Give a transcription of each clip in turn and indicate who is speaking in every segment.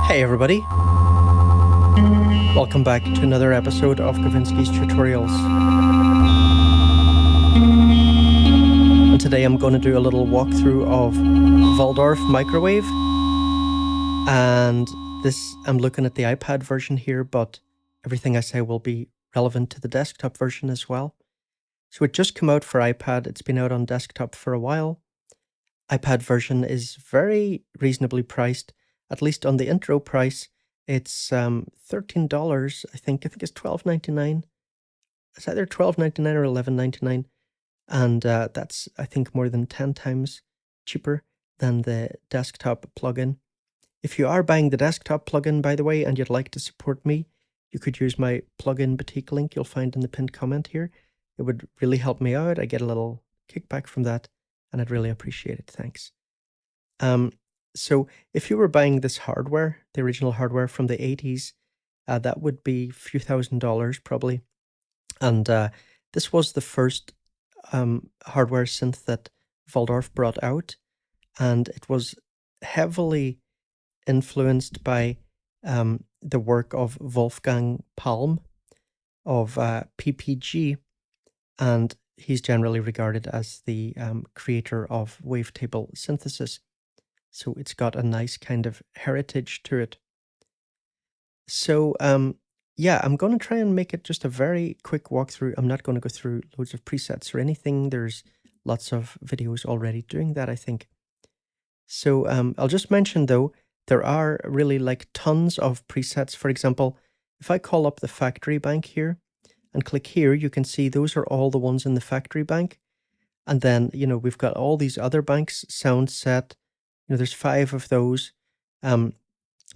Speaker 1: Hey everybody, welcome back to another episode of Gavinski's Tutorials. And today I'm going to do a little walkthrough of Waldorf microwave. And this, I'm looking at the iPad version here, but everything I say will be relevant to the desktop version as well. So it just came out for iPad, it's been out on desktop for a while. iPad version is very reasonably priced, at least on the intro price. It's $13, I think it's $12.99. It's either $12.99 or $11.99, and that's, I think, more than 10 times cheaper than the desktop plugin. If you are buying the desktop plugin, by the way, and you'd like to support me, you could use my plugin boutique link you'll find in the pinned comment here. It would really help me out. I get a little kickback from that, and I'd really appreciate it. Thanks. So if you were buying this hardware, the original hardware from the 80s, that would be a few $1,000s probably. And this was the first hardware synth that Waldorf brought out, and it was heavily influenced by the work of Wolfgang Palm of PPG, and he's generally regarded as the creator of WaveTable synthesis. So it's got a nice kind of heritage to it. So yeah, I'm going to try and make it just a very quick walkthrough. I'm not going to go through loads of presets or anything. There's lots of videos already doing that, I think. So I'll just mention though, there are really like tons of presets. For example, if I call up the factory bank here and click here, you can see those are all the ones in the factory bank. And then, you know, we've got all these other banks, sound set. You know, there's 5 of those.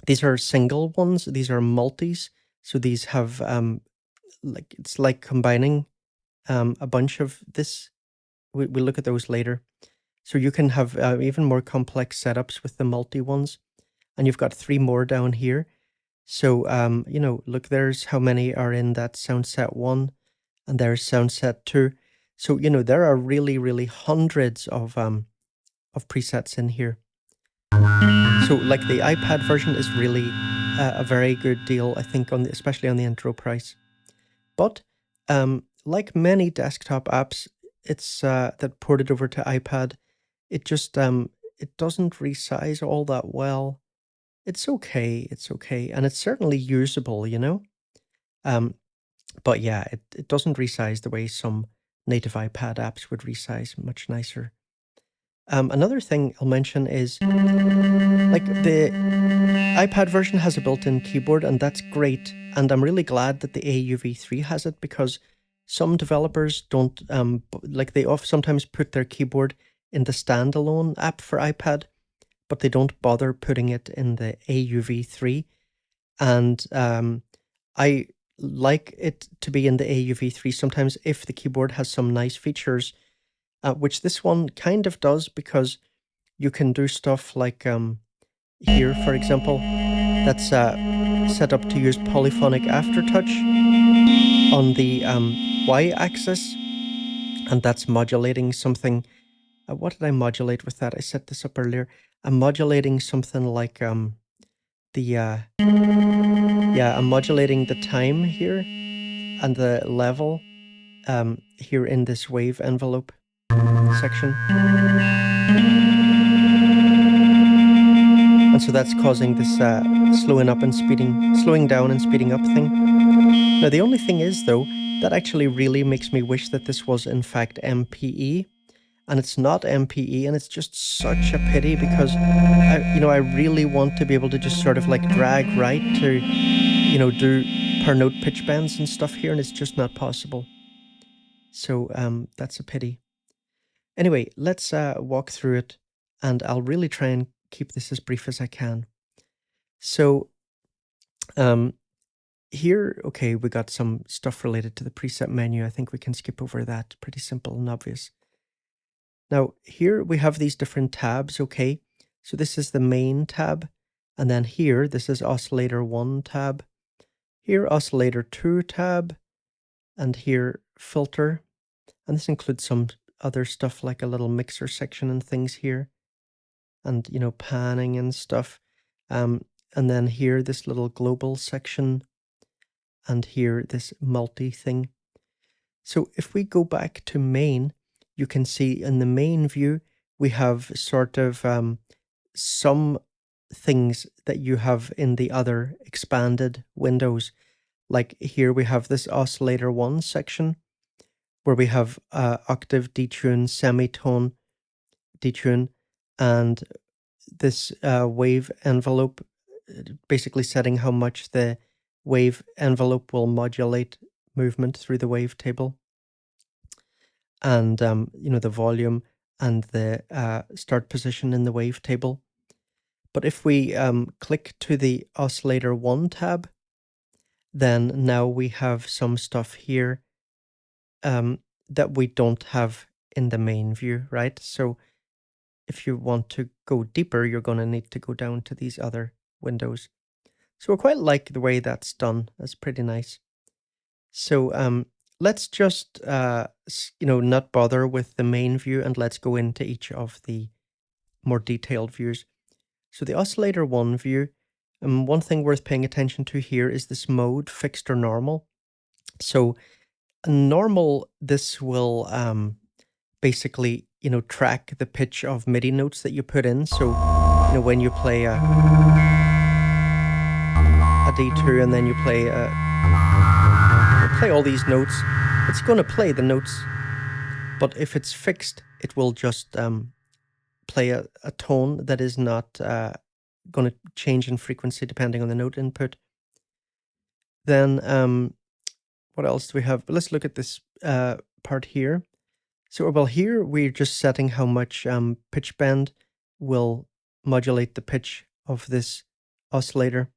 Speaker 1: These are single ones. These are multis. So these have like, it's like combining a bunch of this. We'll look at those later. So you can have even more complex setups with the multi ones. And you've got 3 more down here. So, you know, look, there's how many are in that sound set 1, and there's sound set 2. So, you know, there are really, really hundreds of presets in here. So like the iPad version is really a very good deal, I think, on the, especially on the intro price. But like many desktop apps, it's that ported over to iPad, it just it doesn't resize all that well. It's okay, and it's certainly usable, you know. But yeah, it doesn't resize the way some native iPad apps would resize, much nicer. Another thing I'll mention is, like, the iPad version has a built-in keyboard, and that's great. And I'm really glad that the AUv3 has it, because some developers don't, like, they sometimes put their keyboard in the standalone app for iPad, but they don't bother putting it in the AUv3. And I like it to be in the AUv3 sometimes if the keyboard has some nice features, which this one kind of does, because you can do stuff like here, for example, that's set up to use polyphonic aftertouch on the y-axis, and that's modulating something. What did I modulate with that? I set this up earlier. I'm modulating something like I'm modulating the time here and the level here in this wave envelope section. And so that's causing this slowing down and speeding up thing. Now the only thing is though, that actually really makes me wish that this was in fact MPE, and it's not MPE, and it's just such a pity, because I really want to be able to just sort of like drag right to, you know, do per note pitch bends and stuff here, and it's just not possible. So that's a pity. Anyway, let's walk through it, and I'll really try and keep this as brief as I can. So here, okay, we got some stuff related to the preset menu. I think we can skip over that. Pretty simple and obvious. Now here we have these different tabs, okay? So this is the main tab, and then here, this is oscillator 1 tab, here oscillator 2 tab, and here filter. And this includes some other stuff like a little mixer section and things here, and, you know, panning and stuff. and then here this little global section, and here this multi thing. So if we go back to main, you can see in the main view, we have sort of some things that you have in the other expanded windows. Like here we have this oscillator 1 section where we have octave detune, semitone detune, and this wave envelope, basically setting how much the wave envelope will modulate movement through the wavetable, and the volume and the start position in the wavetable. But if we click to the oscillator 1 tab, then now we have some stuff here that we don't have in the main view, right? So if you want to go deeper, you're going to need to go down to these other windows. So I quite like the way that's done. That's pretty nice. So let's just, not bother with the main view, and let's go into each of the more detailed views. So the oscillator 1 view, one thing worth paying attention to here is this mode, fixed or normal. So normal, this will basically, track the pitch of MIDI notes that you put in. So, when you play a D2 and then you play all these notes, it's going to play the notes. But if it's fixed, it will just play a tone that is not going to change in frequency depending on the note input. Then what else do we have? Let's look at this part here. So, well, here we're just setting how much pitch bend will modulate the pitch of this oscillator.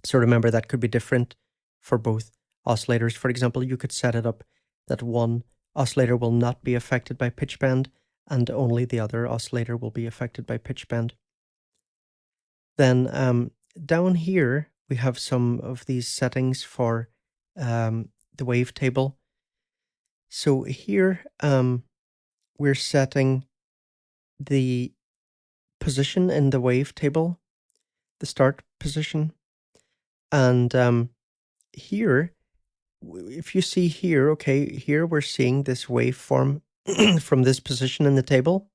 Speaker 1: So remember, that could be different for both oscillators. For example, you could set it up that one oscillator will not be affected by pitch bend, and only the other oscillator will be affected by pitch bend. Then down here, we have some of these settings for the wavetable. So here, we're setting the position in the wavetable, the start position. And here, if you see here, okay, here we're seeing this waveform from this position in the table.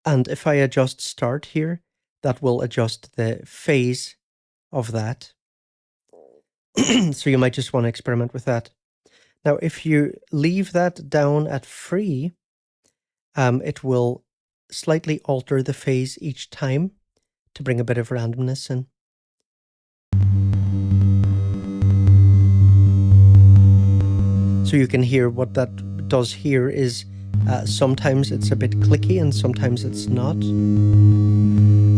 Speaker 1: And if I adjust start here, that will adjust the phase of that. So you might just want to experiment with that. Now, if you leave that down at free, it will slightly alter the phase each time to bring a bit of randomness in. So you can hear what that does here is sometimes it's a bit clicky and sometimes it's not.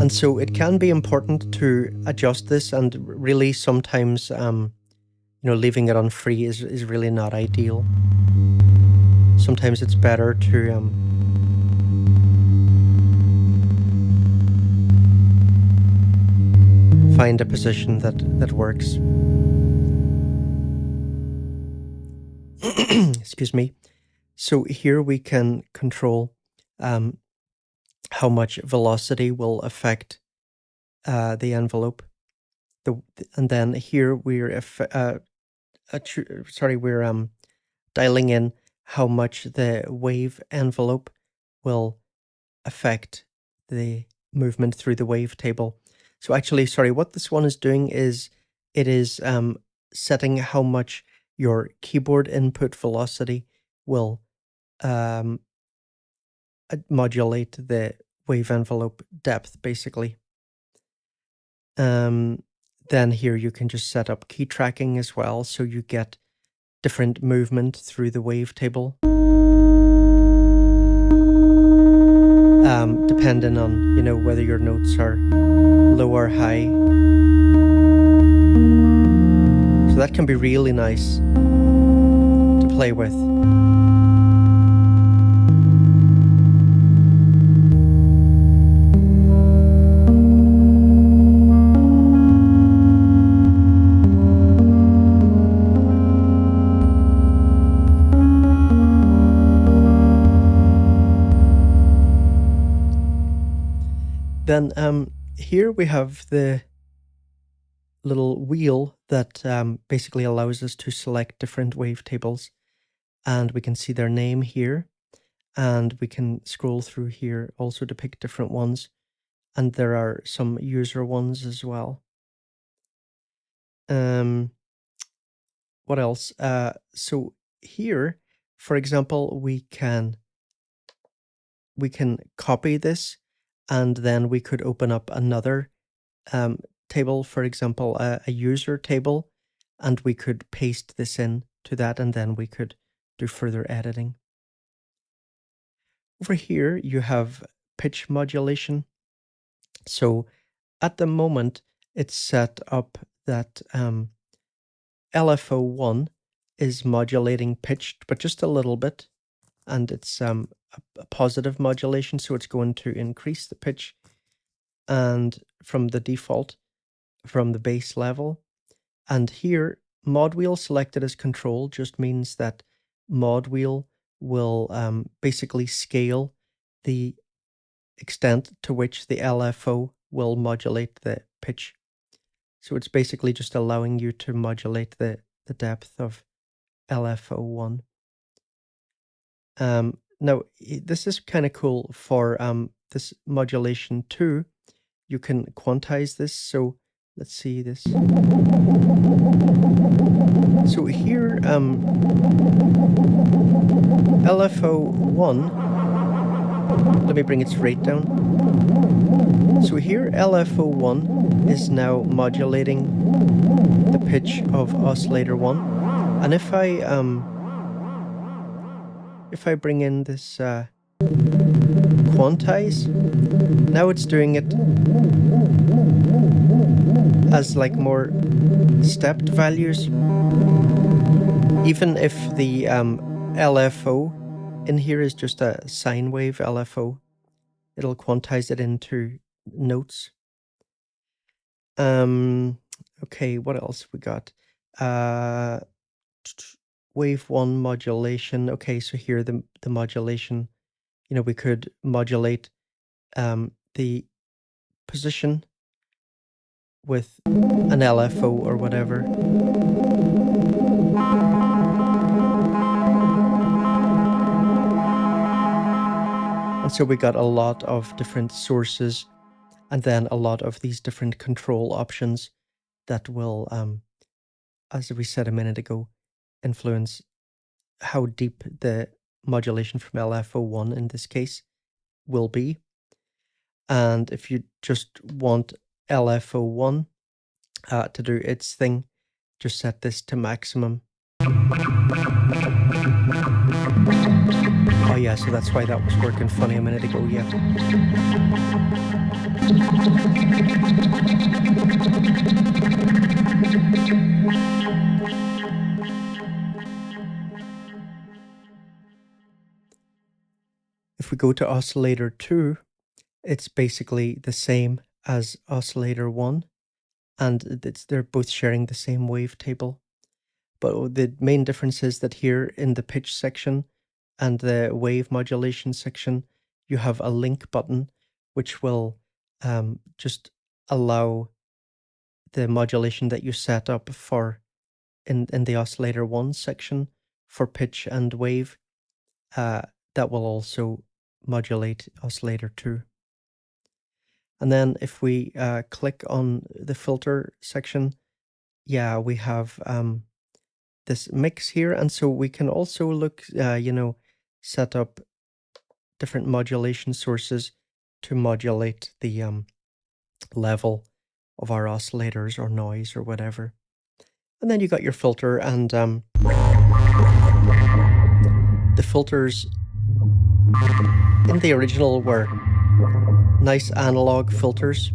Speaker 1: And so it can be important to adjust this, and really sometimes leaving it on free is really not ideal. Sometimes it's better to find a position that works. Excuse me. So here we can control how much velocity will affect the envelope. And then here we're dialing in how much the wave envelope will affect the movement through the wavetable. So actually, sorry, what this one is doing is it is setting how much your keyboard input velocity will modulate the wave envelope depth, basically. Then here you can just set up key tracking as well, so you get different movement through the wavetable, depending on whether your notes are low or high. So that can be really nice to play with. Then here we have the little wheel that basically allows us to select different wavetables, and we can see their name here, and we can scroll through here also to pick different ones, and there are some user ones as well. What else? So here, for example, we can copy this, and then we could open up another table, for example, a user table, and we could paste this in to that, and then we could do further editing. Over here, you have pitch modulation. So at the moment, it's set up that LFO1 is modulating pitch, but just a little bit, and it's a positive modulation, so it's going to increase the pitch, and from the default, from the base level. And here, mod wheel selected as control just means that mod wheel will basically scale the extent to which the LFO will modulate the pitch. So it's basically just allowing you to modulate the depth of LFO1. Now, this is kind of cool for this modulation too. You can quantize this. So let's see this. So here, LFO1, let me bring its rate down. So here, LFO1 is now modulating the pitch of oscillator 1. And if I bring in this quantize, now it's doing it as like more stepped values. Even if the LFO in here is just a sine wave LFO, it'll quantize it into notes. Okay, what else we got? Wave 1 modulation. Okay, so here the modulation, you know, we could modulate the position with an LFO or whatever. And so we got a lot of different sources, and then a lot of these different control options that will, as we said a minute ago, influence how deep the modulation from LFO1 in this case will be. And if you just want LFO1 to do its thing, just set this to maximum. Oh yeah, so that's why that was working funny a minute ago, yeah. If we go to oscillator 2, it's basically the same as oscillator 1, and they're both sharing the same wavetable. But the main difference is that here in the pitch section and the wave modulation section, you have a link button, which will just allow the modulation that you set up for in the oscillator 1 section for pitch and wave, that will also modulate oscillator 2. And then if we click on the filter section, yeah, we have this mix here. And so we can also look, you know, set up different modulation sources to modulate the level of our oscillators or noise or whatever. And then you got your filter, and the filters in the original were nice analog filters.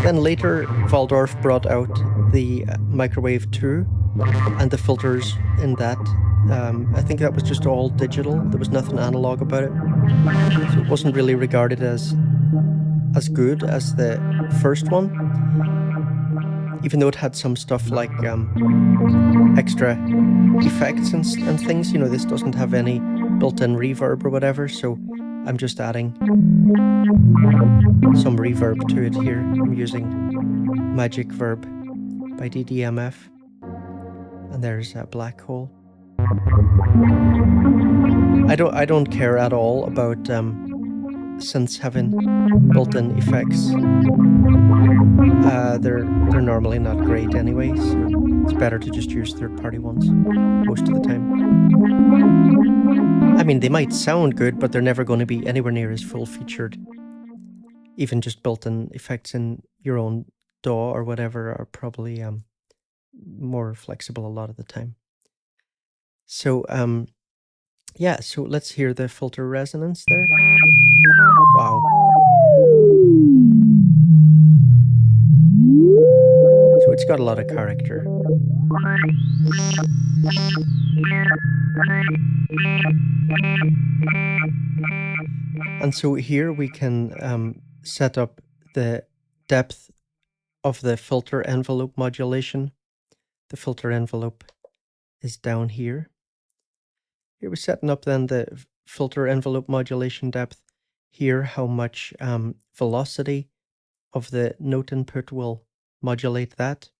Speaker 1: Then later, Waldorf brought out the Microwave 2, and the filters in that, I think that was just all digital. There was nothing analog about it. So it wasn't really regarded as good as the first one, even though it had some stuff like extra effects and things. You know, this doesn't have any built-in reverb or whatever, so I'm just adding some reverb to it here. I'm using Magic Verb by DDMF. And there's a black hole. I don't care at all about synths having built-in effects. They're normally not great anyway, so it's better to just use third-party ones most of the time. I mean, they might sound good, but they're never going to be anywhere near as full-featured. Even just built-in effects in your own DAW or whatever are probably more flexible a lot of the time. So yeah, so let's hear the filter resonance there. Wow. So it's got a lot of character. And so here we can set up the depth of the filter envelope modulation. The filter envelope is down here. Here we're setting up then the filter envelope modulation depth. Here how much velocity of the note input will modulate that.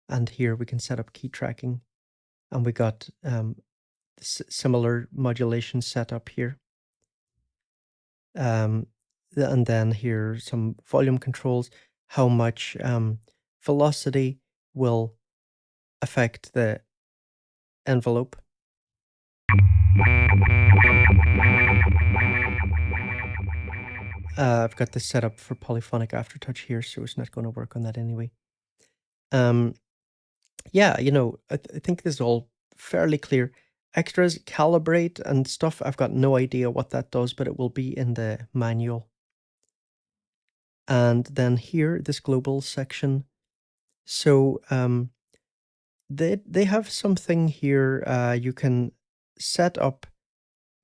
Speaker 1: And here we can set up key tracking. And we got similar modulation set up here. And then here some volume controls, how much velocity will affect the envelope. I've got this set up for polyphonic aftertouch here, so it's not going to work on that anyway. Yeah, you know, I think this is all fairly clear. Extras, calibrate and stuff, I've got no idea what that does, but it will be in the manual. And then here, this global section. So they have something here. You can set up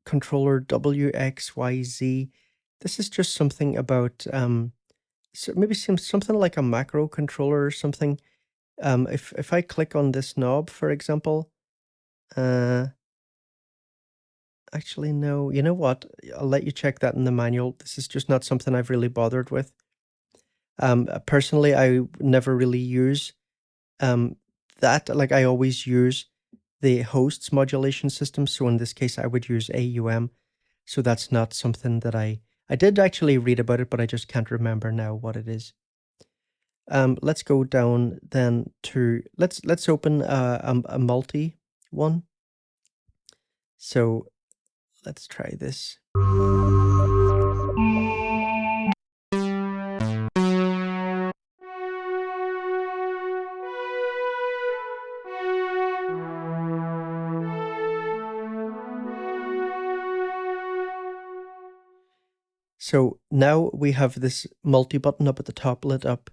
Speaker 1: controller WXYZ. This is just something about so maybe something like a macro controller or something. If I click on this knob, for example, actually no, you know what? I'll let you check that in the manual. This is just not something I've really bothered with. Personally, I never really use that. Like I always use the host's modulation system. So in this case, I would use AUM. So that's not something that I did actually read about it, but I just can't remember now what it is. Let's go down then to, let's open a multi one. So let's try this. So now we have this multi button up at the top lit up,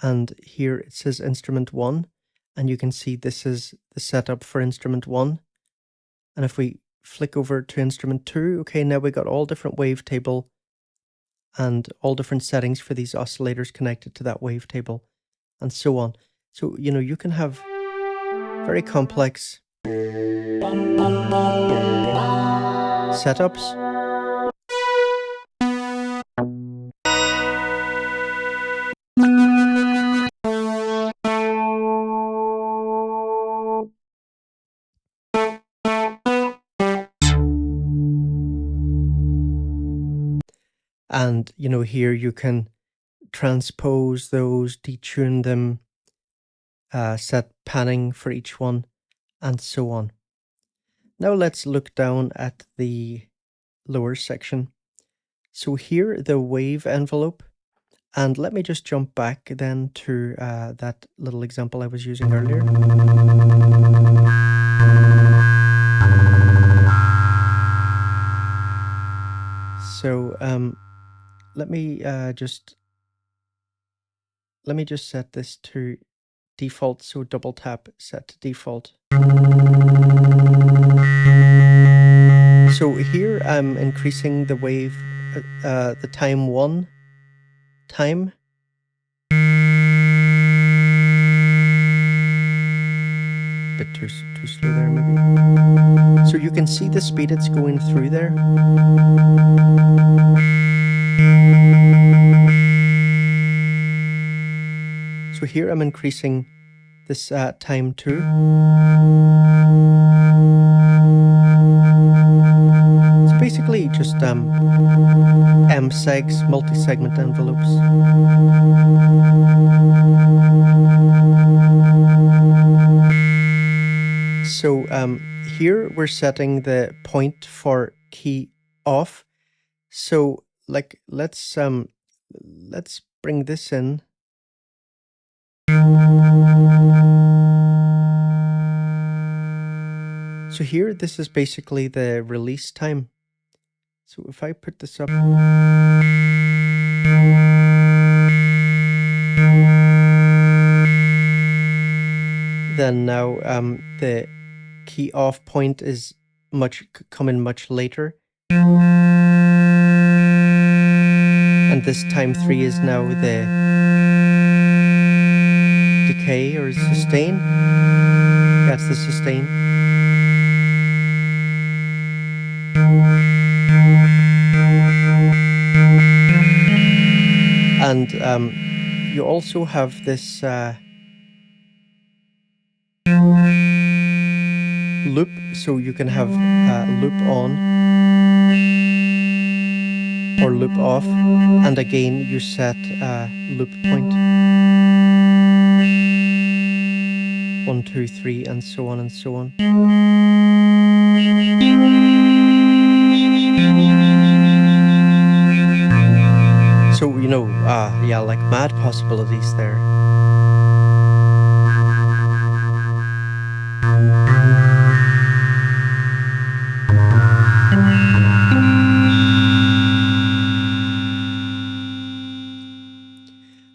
Speaker 1: and here it says instrument 1, and you can see this is the setup for instrument 1. And if we flick over to instrument 2, okay, now we got all different wavetable and all different settings for these oscillators connected to that wavetable and so on. So, you know, you can have very complex setups. And, you know, here you can transpose those, detune them, set panning for each one, and so on. Now let's look down at the lower section. So here, the wave envelope, and let me just jump back then to that little example I was using earlier. So let me just set this to default. So double tap set to default. So here I'm increasing the wave, the time 1 time. Bit too slow there maybe. So you can see the speed it's going through there. So here I'm increasing this time too. So basically just M-segs, multi-segment envelopes. So here we're setting the point for key off. So like let's bring this in. So here this is basically the release time. So if I put this up, then now the key off point is coming much later. And this time 3 is now the decay or sustain. That's the sustain. And you also have this loop, so you can have loop on or loop off, and again you set loop point 1, 2, 3, and so on and so on. So you know, yeah, like mad possibilities there.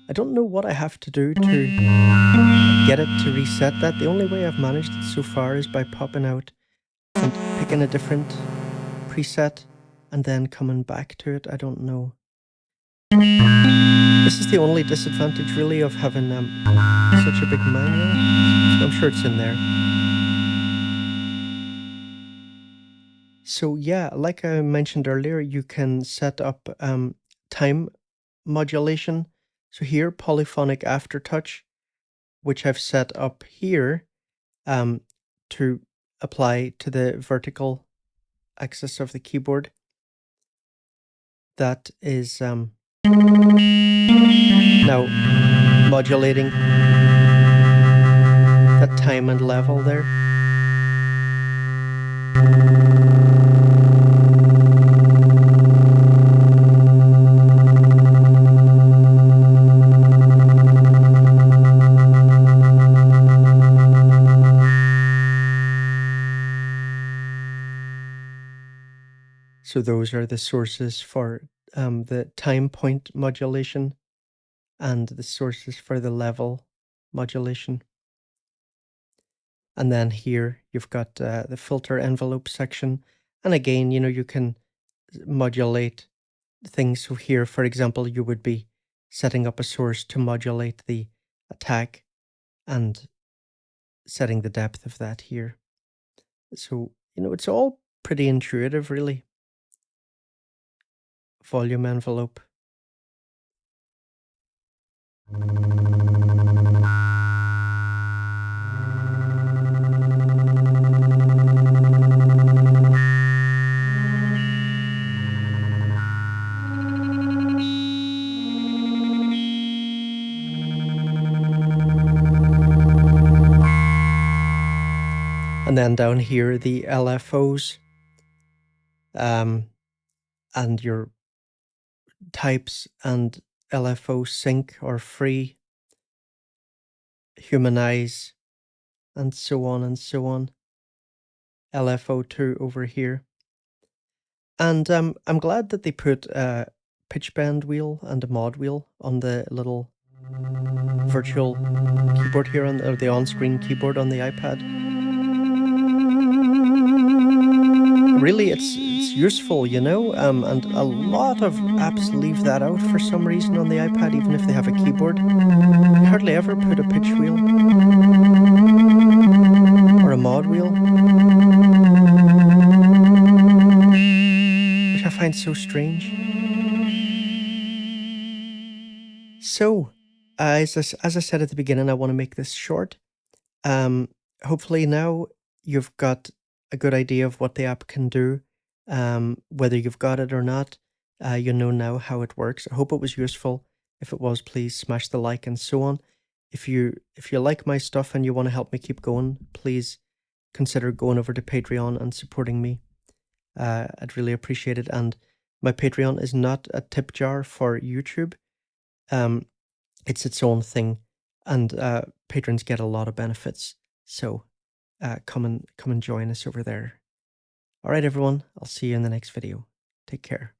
Speaker 1: I don't know what I have to do to get it to reset that. The only way I've managed it so far is by popping out and picking a different preset and then coming back to it. I don't know. This is the only disadvantage really of having such a big manual. So I'm sure it's in there. So yeah, like I mentioned earlier, you can set up time modulation. So here, polyphonic aftertouch, which I've set up here to apply to the vertical axis of the keyboard. That is now modulating that time and level there. So those are the sources for the time point modulation and the sources for the level modulation. And then here you've got the filter envelope section. And again, you know, you can modulate things. So here, for example, you would be setting up a source to modulate the attack and setting the depth of that here. So, you know, it's all pretty intuitive, really. Volume envelope. And then down here, the LFOs and your types and LFO sync or free, humanize, and so on and so on. LFO2 over here. And I'm glad that they put a pitch bend wheel and a mod wheel on the little virtual keyboard here, or the on-screen keyboard on the iPad. Really, it's useful, you know, and a lot of apps leave that out for some reason on the iPad, even if they have a keyboard. I hardly ever put a pitch wheel or a mod wheel, which I find so strange. So, As I said at the beginning, I want to make this short. Hopefully now you've got a good idea of what the app can do. Whether you've got it or not, you know now how it works. I hope it was useful. If it was, please smash the like and so on. If you like my stuff and you want to help me keep going, please consider going over to Patreon and supporting me. I'd really appreciate it. And my Patreon is not a tip jar for YouTube. It's its own thing, and patrons get a lot of benefits. So come and join us over there. All right, everyone. I'll see you in the next video. Take care.